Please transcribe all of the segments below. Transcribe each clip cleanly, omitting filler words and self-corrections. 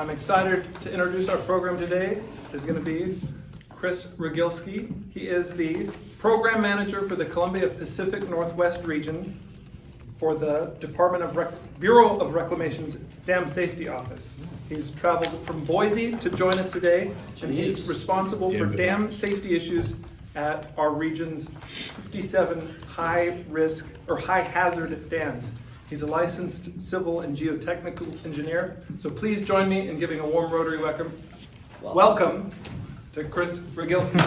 I'm excited to introduce our program today. Is going to be Chris Regilski. He is the Program Manager for the Columbia Pacific Northwest region for the Bureau of Reclamation's Dam Safety Office. He's traveled from Boise to join us today, and he's responsible for dam safety issues at our region's 57 high-risk or high-hazard dams. He's a licensed civil and geotechnical engineer. So please join me in giving a warm Rotary welcome to Chris Regilski.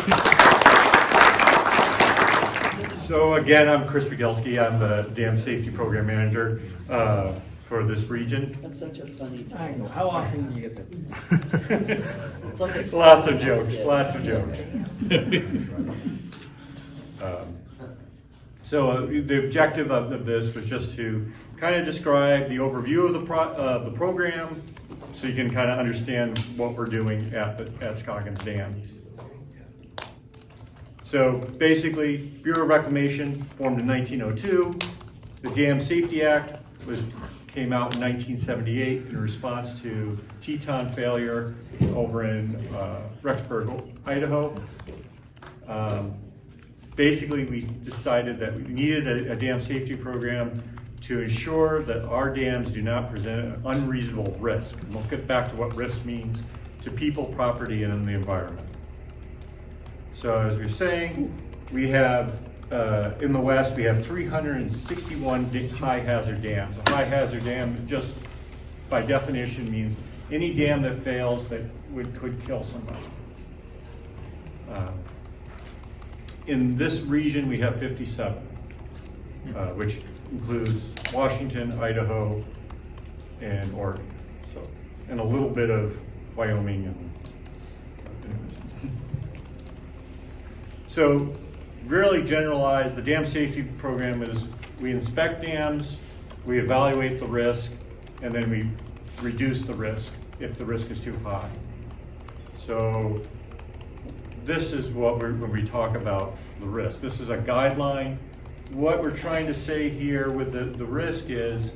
So again, I'm Chris Regilski. I'm the Dam Safety Program Manager for this region. That's such a funny I title. know. How often do you get that? It's like a Lots of song. jokes, lots of jokes. So the objective of this was just to kind of describe the overview of the program, so you can kind of understand what we're doing at Scoggins Dam. So basically, Bureau of Reclamation formed in 1902. The Dam Safety Act came out in 1978 in response to Teton failure over in Rexburg, Idaho. Basically, we decided that we needed a dam safety program to ensure that our dams do not present an unreasonable risk. And we'll get back to what risk means to people, property, and the environment. So as we're saying, we have, in the West, we have 361 high hazard dams. A high hazard dam, just by definition, means any dam that fails that could kill somebody. In this region, we have 57, which includes Washington, Idaho, and Oregon. So, and a little bit of Wyoming. So, really generalized, the dam safety program is we inspect dams, we evaluate the risk, and then we reduce the risk if the risk is too high. So, this is what when we talk about the risk. This is a guideline. What we're trying to say here with the risk is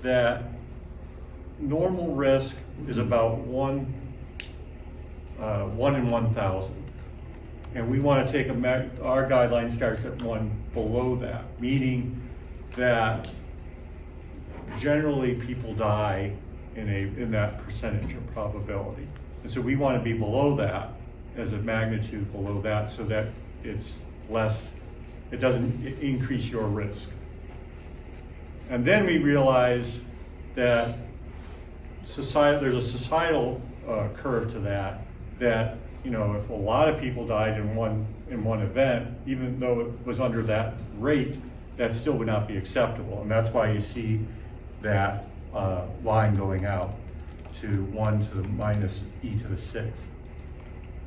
that normal risk is about one in 1,000. And we want to take our guideline starts at one below that, meaning that generally people die in that percentage of probability. And so we want to be below that, as a magnitude below that, so that it's less, it doesn't increase your risk. And then we realize that there's a societal curve to that, you know, if a lot of people died in one event, even though it was under that rate, that still would not be acceptable. And that's why you see that line going out to 1 to the minus e to the 6th.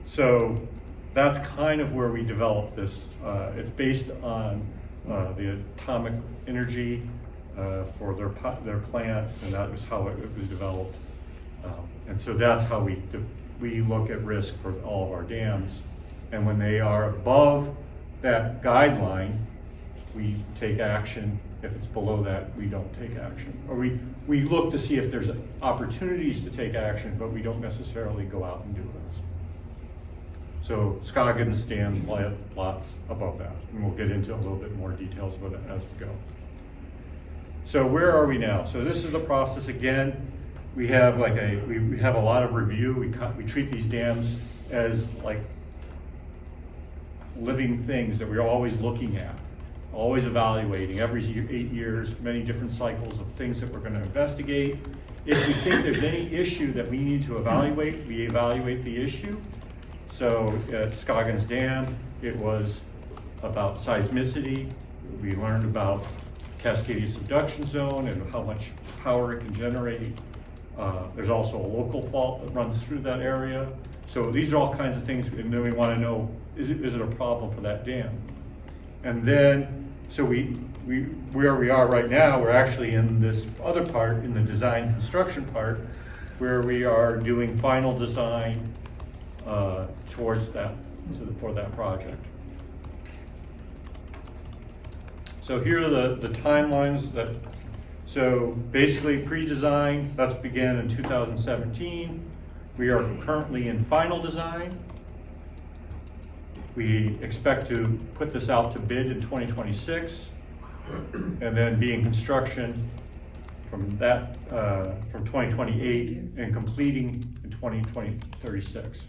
So that's kind of where we developed this. It's based on the atomic energy for their plants, and that was how it was developed. And so that's how we look at risk for all of our dams. And when they are above that guideline, we take action. If it's below that, we don't take action. Or we look to see if there's opportunities to take action, but we don't necessarily go out and do those. So Scoggins Dam plots above that, and we'll get into a little bit more details with it as we go. So where are we now? So this is the process again. We have we have a lot of review. We treat these dams as like living things that we're always looking at, always evaluating every 8 years, many different cycles of things that we're going to investigate. If we think there's any issue that we need to evaluate, we evaluate the issue. So at Scoggins Dam, it was about seismicity. We learned about Cascadia subduction zone and how much power it can generate. There's also a local fault that runs through that area. So these are all kinds of things, and then we want to know, is it a problem for that dam? And then, so where we are right now, we're actually in this other part, in the design construction part, where we are doing final design towards that, for that project. So here are the timelines that So basically pre-design, that's began in 2017. We are currently in final design. We expect to put this out to bid in 2026 and then be in construction from 2028 and completing in 2036.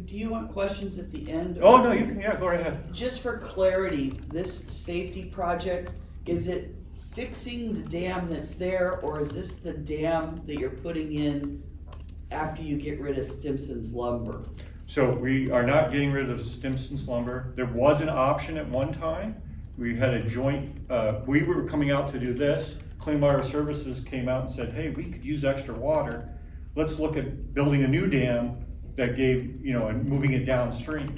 Do you want questions at the end? Oh, no, you can, yeah, go right ahead. Just for clarity, this safety project, is it fixing the dam that's there, or is this the dam that you're putting in after you get rid of Stimson's lumber? So we are not getting rid of Stimson's lumber. There was an option at one time. We had a joint, we were coming out to do this. Clean Water Services came out and said, hey, we could use extra water. Let's look at building a new dam that gave, and moving it downstream.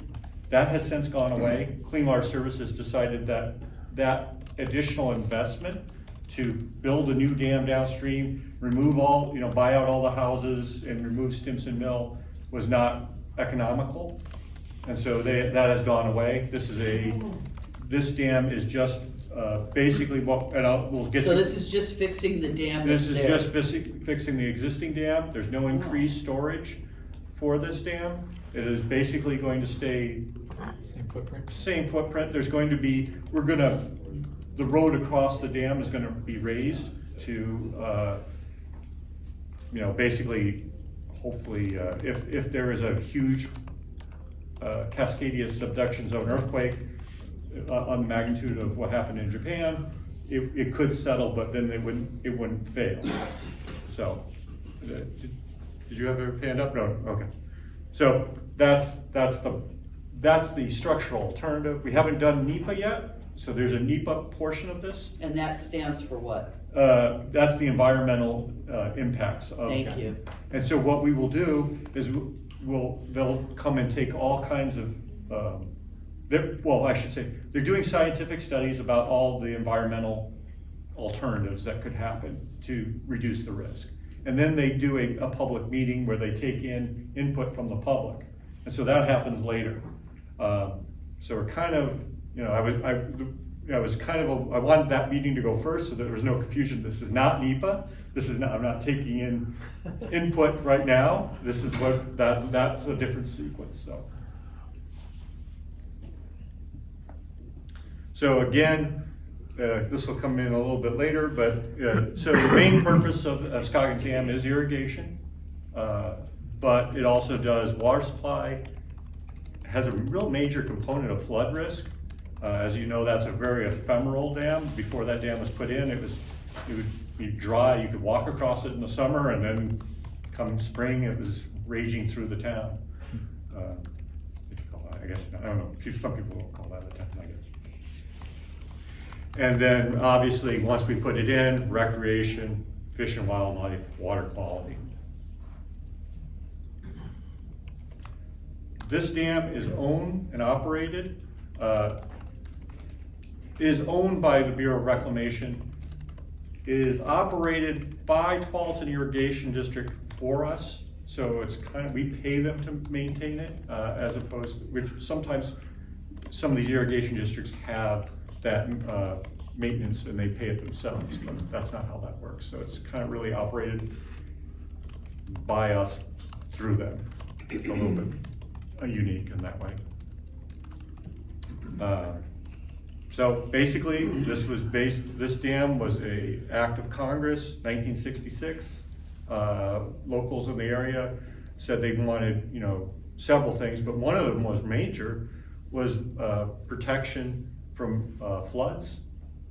That has since gone away. Clean Water Services decided that that additional investment to build a new dam downstream, remove all, buy out all the houses and remove Stimson Mill was not economical. And so that has gone away. This dam is just basically we'll get to. So this is just fixing the dam that's This is there? just fixing the existing dam. There's no increased storage for this dam. It is basically going to stay same footprint. There's going to be, the road across the dam is gonna be raised to, basically, hopefully, if there is a huge Cascadia subduction zone earthquake on the magnitude of what happened in Japan, it could settle, but then it wouldn't fail. So, did you have your hand up? No, okay. So that's the structural alternative. We haven't done NEPA yet, so there's a NEPA portion of this. And that stands for what? That's the environmental impacts of. Thank you. And so what we will do is they'll come and take all kinds of, I should say, they're doing scientific studies about all the environmental alternatives that could happen to reduce the risk. And then they do a public meeting where they take in input from the public. And so that happens later. So we're kind of, I wanted that meeting to go first so there was no confusion. This is not NEPA. I'm not taking in input right now. This is that's a different sequence, So again, this will come in a little bit later, but so the main purpose of Scoggins Dam is irrigation, but it also does water supply, has a real major component of flood risk. As you know, that's a very ephemeral dam. Before that dam was put in, it would be dry. You could walk across it in the summer, and then come spring, it was raging through the town. If you call that, I guess, I don't know, some people will call that a town, I guess. And then obviously, once we put it in, recreation, fish and wildlife, water quality. This dam is owned and operated, is owned by the Bureau of Reclamation, is operated by Tualatin Irrigation District for us. So it's we pay them to maintain it, as opposed to, which sometimes some of these irrigation districts have that maintenance and they pay it themselves, but that's not how that works. So it's kind of really operated by us through them. It's a little bit unique in that way. So basically, this dam was an act of Congress, 1966. Locals in the area said they wanted, several things, but one of them was major, was protection from floods.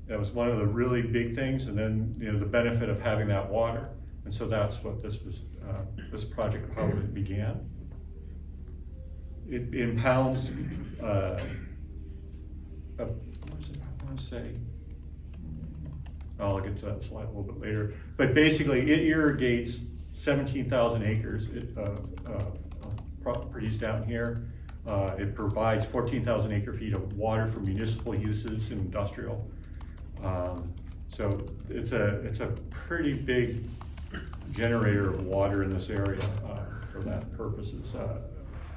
That was one of the really big things, and then the benefit of having that water. And so that's what this was. This project probably began. It impounds. What was it I want to say? I'll get to that slide a little bit later. But basically, it irrigates 17,000 acres of properties down here. It provides 14,000 acre feet of water for municipal uses and industrial. So it's a pretty big generator of water in this area for that purposes,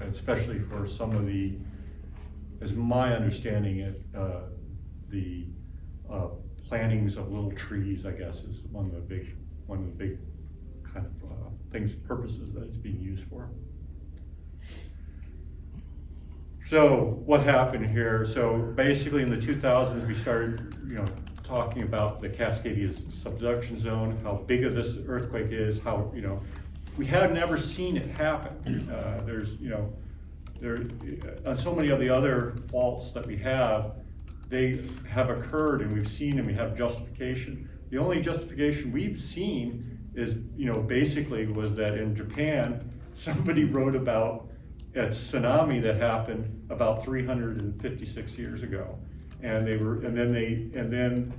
especially for some of the, as my understanding it, the plantings of little trees, I guess, is one of the big kind of purposes that it's being used for. So what happened here? So basically in the 2000s, we started, talking about the Cascadia subduction zone, how big of this earthquake is, how, we had never seen it happen. On so many of the other faults that we have, they have occurred and we've seen and we have justification. The only justification we've seen is, basically was that in Japan, somebody wrote about a tsunami that happened about 356 years ago. And then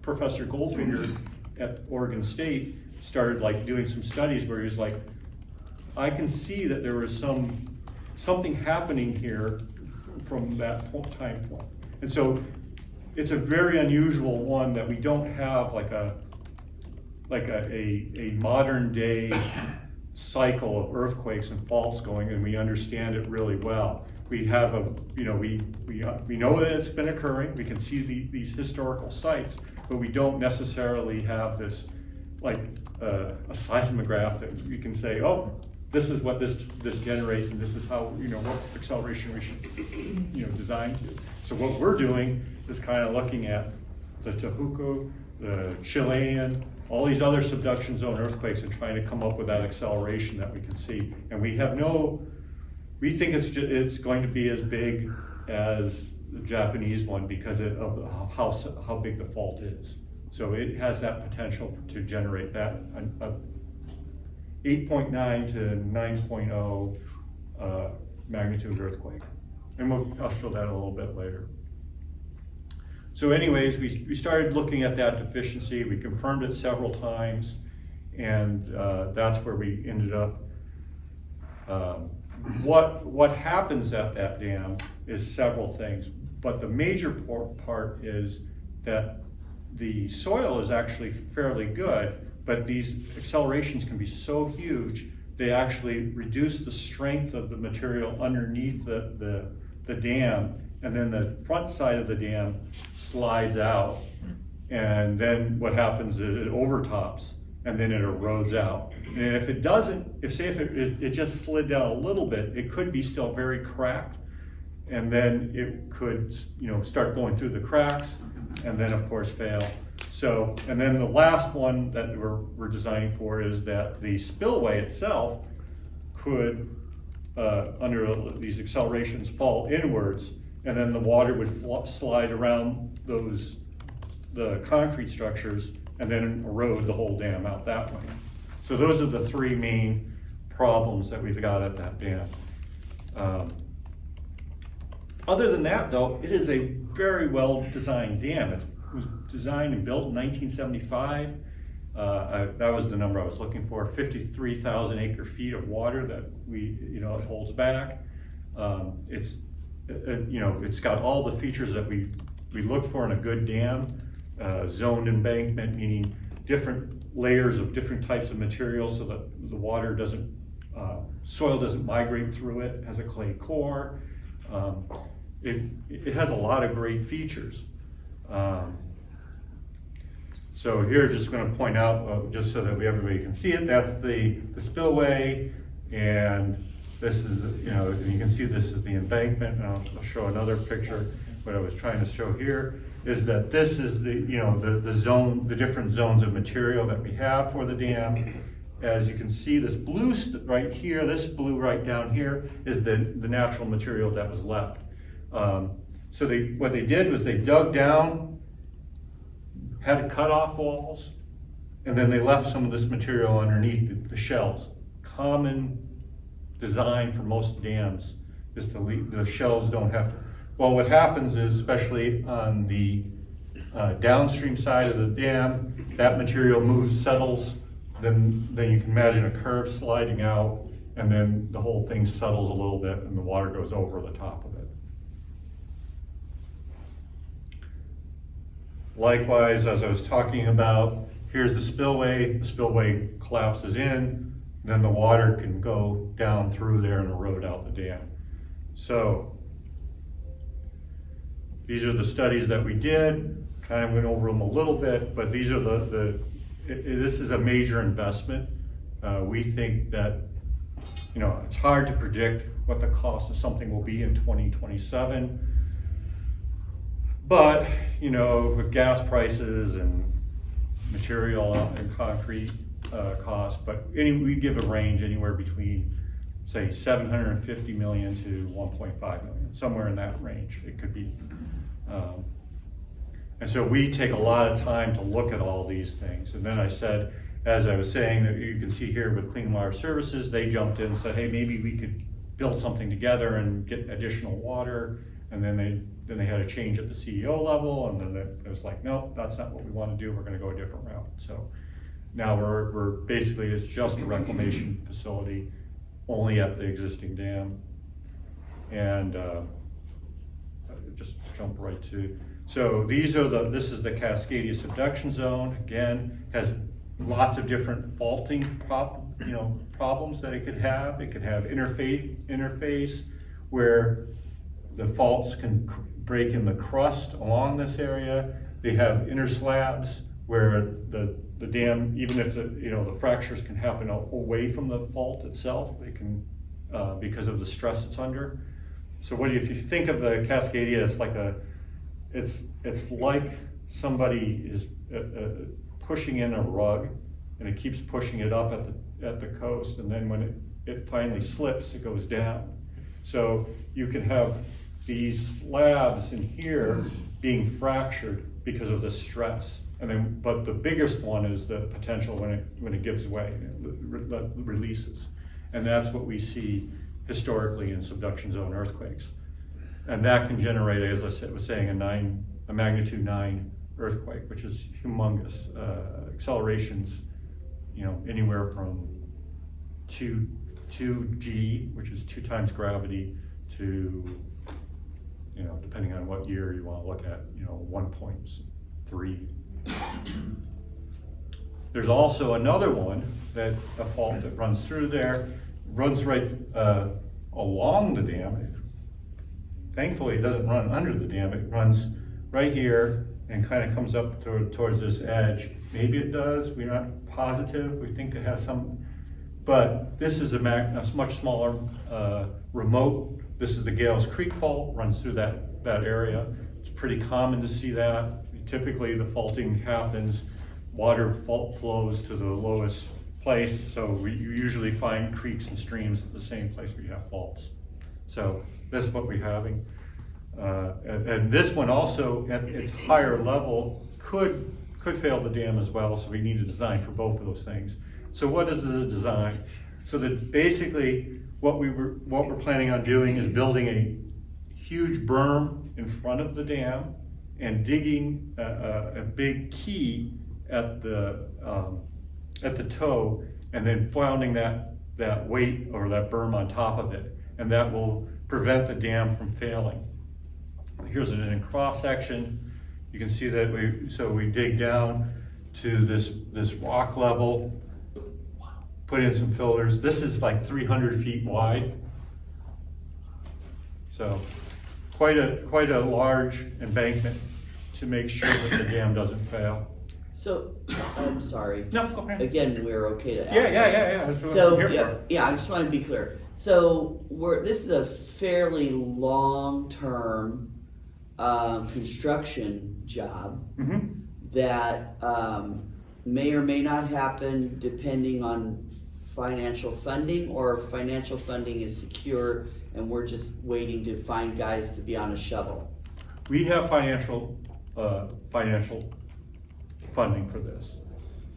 Professor Goldfinger at Oregon State started doing some studies where he was like, I can see that there was something happening here from that time point. And so it's a very unusual one that we don't have a modern day cycle of earthquakes and faults going, and we understand it really well. We have we know that it's been occurring. We can see these historical sites, but we don't necessarily have this a seismograph that we can say, oh, this is what this generates, and this is how what acceleration we should design to. So what we're doing is kind of looking at the Tehuco, the Chilean, all these other subduction zone earthquakes, and trying to come up with that acceleration that we can see. And we think it's going to be as big as the Japanese one because of how big the fault is. So it has that potential to generate that 8.9 to 9.0 magnitude earthquake. And I'll show that a little bit later. So anyways, we started looking at that deficiency. We confirmed it several times, and that's where we ended up. What happens at that dam is several things, but the major part is that the soil is actually fairly good, but these accelerations can be so huge, they actually reduce the strength of the material underneath the dam, and then the front side of the dam slides out, and then what happens is it overtops, and then it erodes out. And if it doesn't, if it just slid down a little bit, it could be still very cracked, and then it could start going through the cracks, and then of course fail. So, and then the last one that we're designing for is that the spillway itself could, under these accelerations, fall inwards, and then the water would slide around the concrete structures and then erode the whole dam out that way. So those are the three main problems that we've got at that dam. Other than that though, it is a very well designed dam. It was designed and built in 1975. That was the number I was looking for, 53,000 acre feet of water that it holds back. It's got all the features that we look for in a good dam. Zoned embankment, meaning different layers of different types of materials so that the water soil doesn't migrate through it. It has a clay core. It has a lot of great features. So here, just going to point out, just so that everybody can see it, that's the spillway, and this is, you can see this is the embankment. And I'll show another picture. What I was trying to show here is that this is the zone, the different zones of material that we have for the dam. As you can see, this blue right here, this blue right down here is the natural material that was left. So what they did was they dug down, had to cut off walls, and then they left some of this material underneath the shells. Common design for most dams is to leave the shells don't have to. Well, what happens is, especially on the downstream side of the dam, that material settles, then you can imagine a curve sliding out, and then the whole thing settles a little bit and the water goes over the top of it. Likewise, as I was talking about, here's the spillway collapses in, then the water can go down through there and erode out the dam. So, these are the studies that we did, kind of went over them a little bit, but these are this is a major investment. We think that, you know, it's hard to predict what the cost of something will be in 2027. But, you know, with gas prices and material and concrete costs, but we give a range anywhere between, say, 750 million to 1.5 million, somewhere in that range it could be. And so we take a lot of time to look at all these things. And then I said, as I was saying, that you can see here with Clean Water Services, they jumped in and said, hey, maybe we could build something together and get additional water. And then they had a change at the CEO level, and then it was like, no, that's not what we want to do. We're going to go a different route. So now we're basically, it's just a reclamation facility only at the existing dam. And just jump right to, so these are this is the Cascadia subduction zone. Again, has lots of different faulting problems that it could have. It could have interface where the faults can break in the crust along this area. They have inner slabs where the dam, even if the fractures can happen away from the fault itself, they can because of the stress it's under. So if you think of the Cascadia, it's like somebody is pushing in a rug, and it keeps pushing it up at the coast, and then when it finally slips, it goes down. So you can have these slabs in here being fractured because of the stress. But the biggest one is the potential when it gives way, it releases. And that's what we see historically in subduction zone earthquakes. And that can generate, as I was saying, a magnitude 9 earthquake, which is humongous. Accelerations, anywhere from 2G, which is 2 times gravity, to, depending on what year you want to look at, 1.3. There's also another one, a fault that runs through there, runs right along the dam. Thankfully, it doesn't run under the dam. It runs right here and kind of comes up towards this edge. Maybe it does. We're not positive. We think it has some, but this is a much smaller remote. This is the Gales Creek fault, runs through that area. It's pretty common to see that. Typically, the faulting happens, water flows to the lowest place, so you usually find creeks and streams at the same place where you have faults. So that's what we're having. And this one also, at its higher level, could fail the dam as well, so we need a design for both of those things. So what is the design? So that basically what we're planning on doing is building a huge berm in front of the dam and digging a big key at the toe, and then founding that weight or that berm on top of it, and that will prevent the dam from failing. Here's it in cross section. You can see that we dig down to this rock level, put in some filters. This is like 300 feet wide, so quite a large embankment to make sure that the dam doesn't fail. So, I'm sorry. No, go ahead. Again, we're okay to ask. Yeah. That's what So, I'm here for. I just want to be clear. So, this is a fairly long-term construction job Mm-hmm. that may or may not happen depending on financial funding, or financial funding is secure and we're just waiting to find guys to be on a shovel. We have financial funding for this.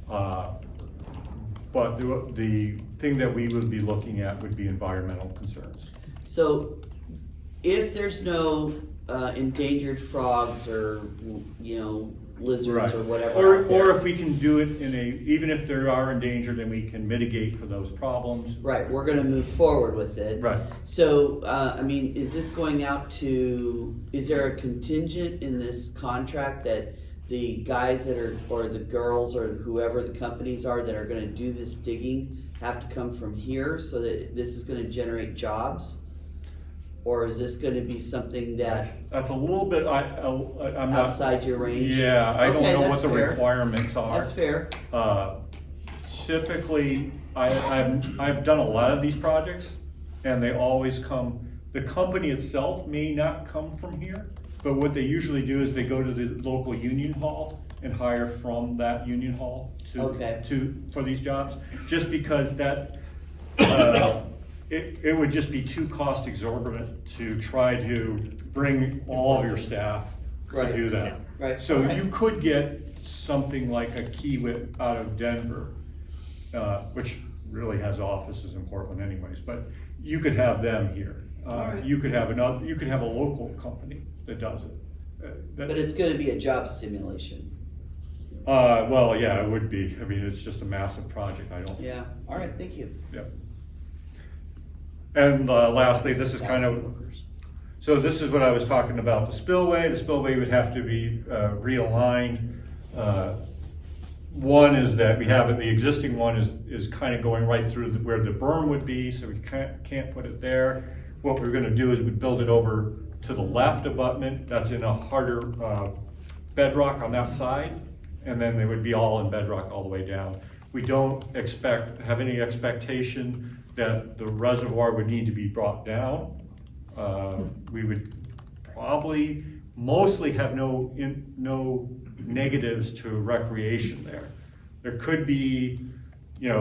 But the thing that we would be looking at would be environmental concerns. So if there's no endangered frogs or, lizards Right. or whatever. Or if we can do it even if there are endangered, then we can mitigate for those problems. Right, we're gonna move forward with it. Right. So, is this going out is there a contingent in this contract that the guys or the girls or whoever the companies are that are gonna do this digging have to come from here, so that this is gonna generate jobs? Or is this gonna be something that That's a little bit, I'm not. outside your range? Yeah, I don't Okay, know what that's the fair. requirements are. That's fair. Typically, I've done a lot of these projects, and they always come, the company itself may not come from here, but what they usually do is they go to the local union hall and hire from that union hall Okay. for these jobs, just because that, it would just be too cost exorbitant to try to bring all of your staff to Right. do that. Right. So Okay. you could get something like a Kiewit out of Denver, which really has offices in Portland anyways, but you could have them here. Alright. You could have you could have a local company that does it. But it's gonna be a job stimulation. Well, yeah, it would be. I mean, it's just a massive project. I don't. Yeah, all right, thank you. Yeah. And lastly, this is kind of, so this is what I was talking about, the spillway. The spillway would have to be realigned. One is that we have it, the existing one is kind of going right through where the berm would be, so we can't put it there. What we're gonna do is we build it over to the left abutment, that's in a harder bedrock on that side, and then they would be all in bedrock all the way down. We don't have any expectation that the reservoir would need to be brought down. We would probably mostly have no negatives to recreation there. There could be,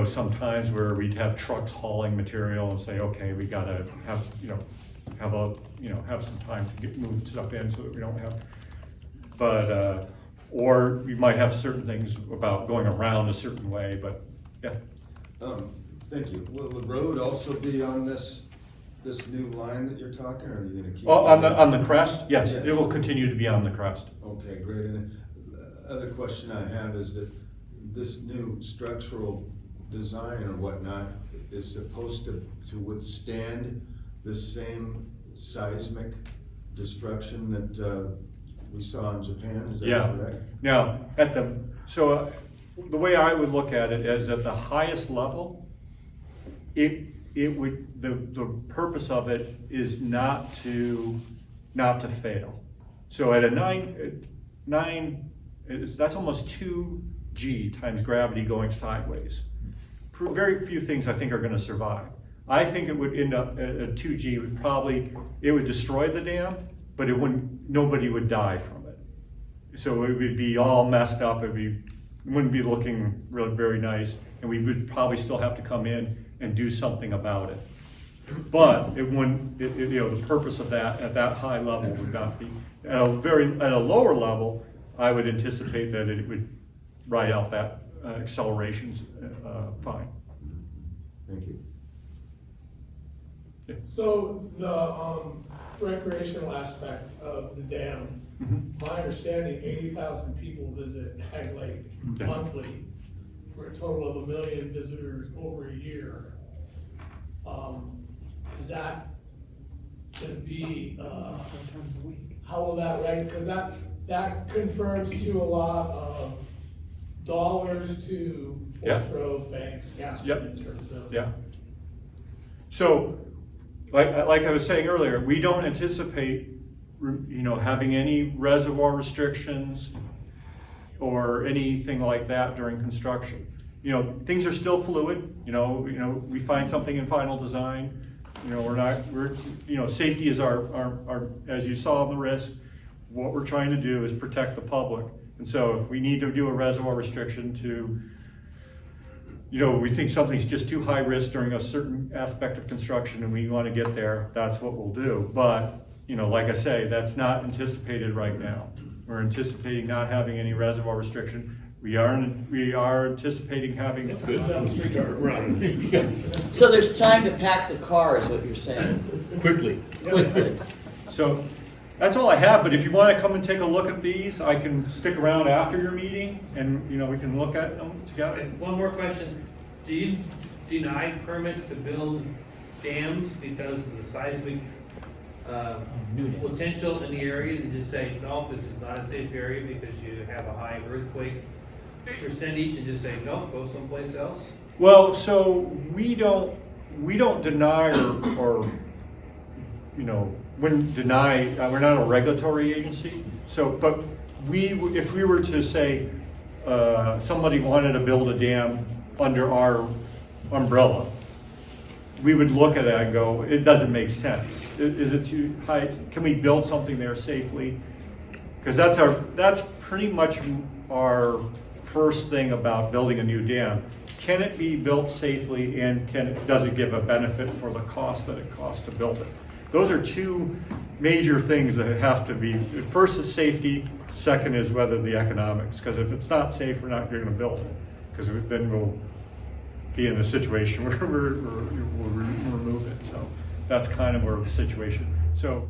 some times where we'd have trucks hauling material and say, okay, we gotta have, have some time to move stuff in so that we don't have, but, or we might have certain things about going around a certain way, but, yeah. Thank you. Will the road also be on this new line that you're talking, or are you gonna keep? Oh, on the crest, yes, Yes. it will continue to be on the crest. Okay, great. And the other question I have is that this new structural design or whatnot is supposed to withstand the same seismic destruction that we saw in Japan, is that Yeah. correct? Now, the way I would look at it is at the highest level, the purpose of it is not to fail. So at a that's almost 2G times gravity going sideways. Very few things I think are gonna survive. I think it would end up at 2G, it would destroy the dam, but nobody would die from it. So it would be all messed up, it wouldn't be looking really very nice, and we would probably still have to come in and do something about it. But it wouldn't, the purpose of that at that high level would not be. At a lower level, I would anticipate that it would ride out that accelerations fine. Thank you. So the recreational aspect of the dam, my understanding, 80,000 people visit Hag Lake Yeah. monthly for a total of 1 million visitors over a year. Is that gonna be, how will that rank? Because that confirms to a lot of dollars to Yeah. Forest Grove banks, gas Yep. in terms of. Yeah. So, like I was saying earlier, we don't anticipate, having any reservoir restrictions or anything like that during construction. Things are still fluid, we find something in final design, safety is our, as you saw in the risk, what we're trying to do is protect the public. And so if we need to do a reservoir restriction we think something's just too high risk during a certain aspect of construction and we want to get there, that's what we'll do. But, like I say, that's not anticipated right now. We're anticipating not having any reservoir restriction. We are anticipating having. So there's time to pack the car, is what you're saying? Quickly. Quickly. So that's all I have, but if you want to come and take a look at these, I can stick around after your meeting and, we can look at them together. And one more question. Do you deny permits to build dams because of the seismic potential in the area and just say, no, this is not a safe area because you have a high earthquake percentage and just say, no, go someplace else? Well, so we don't deny or you know, wouldn't deny, we're not a regulatory agency, so, but if we were to say, somebody wanted to build a dam under our umbrella, we would look at that and go, it doesn't make sense. Is it too high? Can we build something there safely? Because that's pretty much our first thing about building a new dam. Can it be built safely, and does it give a benefit for the cost that it costs to build it? Those are two major things that have to be, first is safety, second is whether the economics, because if it's not safe, we're not going to build it, because then we'll be in a situation where we'll remove it. So that's kind of where the situation. So